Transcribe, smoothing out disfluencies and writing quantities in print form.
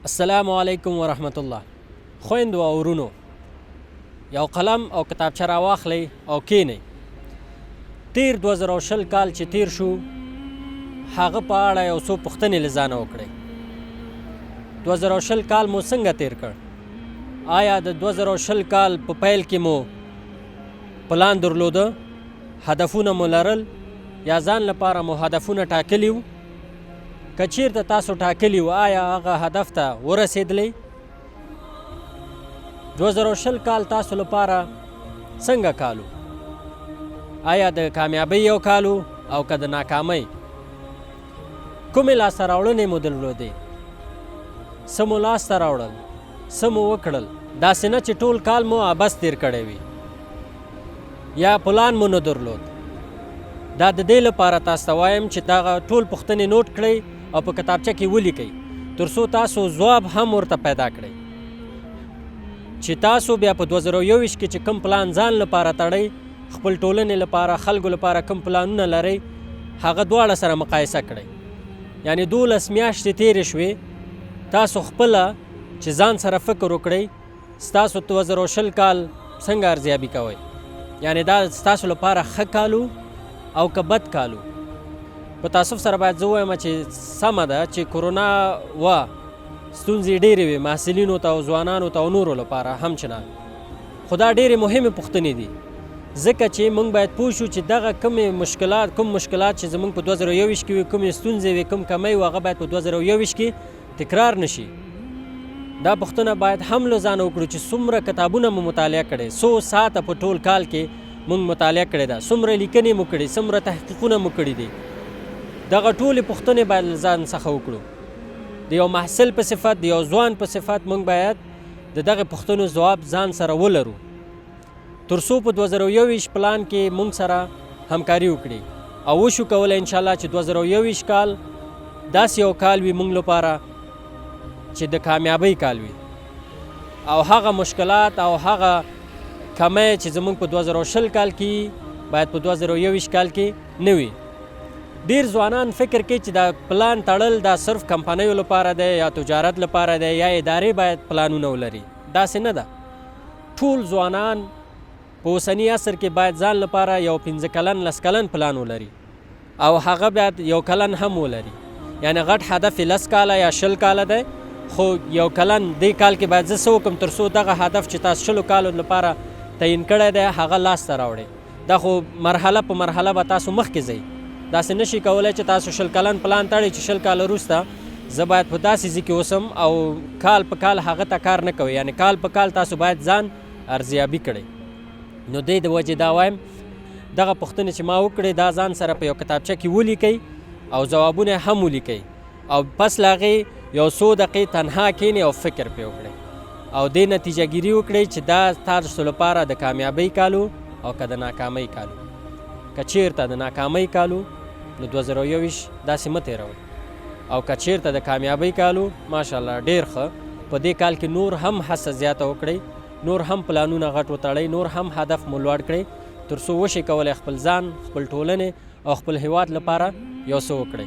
السلام علیکم ورحمت الله. خویندو او ورونو، یو قلم او کتابچه راواخلئ او کینئ. تیر 2020 کال چې تیر شو، هغه په اړه یو څو پوښتنې له ځانه وکړئ. 2020 کال مو څنګه تیر کړ؟ آیا د 2020 کال په پیل کې مو پلان درلوده؟ هدفونه مو لرل یا ځان لپاره مو هدفونه ټاکلي وو؟ که چیرته تاسو ټاکلي وو، آیا هغه هدف ته ورسېدلی؟ 2020 کال تاسو لپاره څنګه کالو؟ آیا د کامیابۍ یو کالو او که د ناکامۍ؟ کومې لاسته راوړنې مو درلودې؟ څه مو لاسته راوړل؟ څه مو وکړل؟ داسې نه چې ټول کال مو عبث تیر کړی وي یا پلان مو نه درلود. دا د دې لپاره تاسو ته وایم چې دغه ټول پوښتنې نوٹ کړئ او په کتابچه کې ولیکئ، تر څو تاسو ځواب هم ورته پیدا کړئ چې تاسو بیا په 2021 کې چې کوم پلان ځان لپاره تړئ، خپل ټولنې لپاره، خلکو لپاره کوم پلانونه لرئ، هغه دواړه سره مقایسه کړئ. یعنی 12 میاشتې تېرې شوې، تاسو خپله چې ځان سره فکر وکړئ ستاسو 2020 کال څنګه ارزیابي کوئ. یعنی دا ستاسو لپاره ښه کالو او که بد کالو. په تاسف سره باید زه ووایم چې سمه ده چې کرونا وه، ستونزې ډېرې وې محصلینو ته او ځوانانو ته او نورو لپاره همچنان، خو دا ډېرې مهمې پوښتنې دي، ځکه چې موږ باید پوه شو چې دغه کوم مشکلات چې زموږ په 2021 کې وي، کومې ستونزې وي، کوم کمی وي، هغه باید په 2021 کې تکرار نشي. دا پوښتنه باید هم له ځانه وکړو چې څومره کتابونه مو مطالعه کړی، 100 ساعته په ټول کال کې موږ مطالعه کړې ده، څومره لیکنې مو کړي، څومره تحقیقونه مو کړي دي. دغه ټولې پوښتنې باید له ځان څخه وکړو. د یو محصل په صفت، د یو ځوان په صفت موږ باید د دغه پوښتنو ځواب ځان سره ولرو، تر څو په 2021 پلان کې موږ سره همکاري وکړي او وشو کولی انشاءالله چې 2021 کال داسې یو کال وي موږ لپاره چې د کامیابۍ کال وي، او هغه مشکلات او هغه کمی چې زموږ په 2020 کال کې باید په 2021 کال کې نه وي. ډېر ځوانان فکر کوي چې دا پلان تړل دا صرف کمپنیو لپاره دی یا تجارت لپاره دی یا ادارې باید پلانونه ولري. داسې نه ده. ټول ځوانان په اوسني عصر کې باید ځان لپاره یو 15 کلن 10 کلن پلان ولري او هغه باید یو کلن هم ولري. یعنی غټ هدف 10 کاله یا 20 کاله دی، خو یو کلن دې کال کې باید زه څه وکړم تر څو دغه هدف چې تاسو 20 کالو لپاره تعیین کړی دی هغه لاسته راوړئ. دا خو مرحله په مرحله به تاسو مخکې ځئ. داسې نشي کولی چې تاسو 20 کلن پلان تړئ چې 20 کاله وروسته زه باید په داسې ځای کې اوسم او کال په کال هغه ته کار نه کوئ. یعنی کال په کال تاسو باید ځان ارزیابي کړئ. نو دې د وجې دا وایم دغه پوښتنې چې ما وکړې دا ځان سره په یو کتابچه کې ولیکئ او ځوابونه هم ولیکئ او پس له هغې یو څو دقیقې تنها کښېنئ او فکر پرې وکړئ او دې نتیجه ګیري وکړئ چې دا تاسو لپاره د کامیابۍ کالو او که د ناکامۍ کالو. که چیرته د ناکامۍ کالو نو 2021 داسې مه تېروئ، او که چیرته د کامیابۍ کالو ماشاءالله ډېر ښه. په دې کال کې نور هم هڅه زیاته وکړئ، نور هم پلانونه غټ وتړئ، نور هم هدف مو لوړ کړئ تر څو وشئ کولی خپل ځان، خپل ټولنې او خپل هیواد لپاره یو څه وکړئ.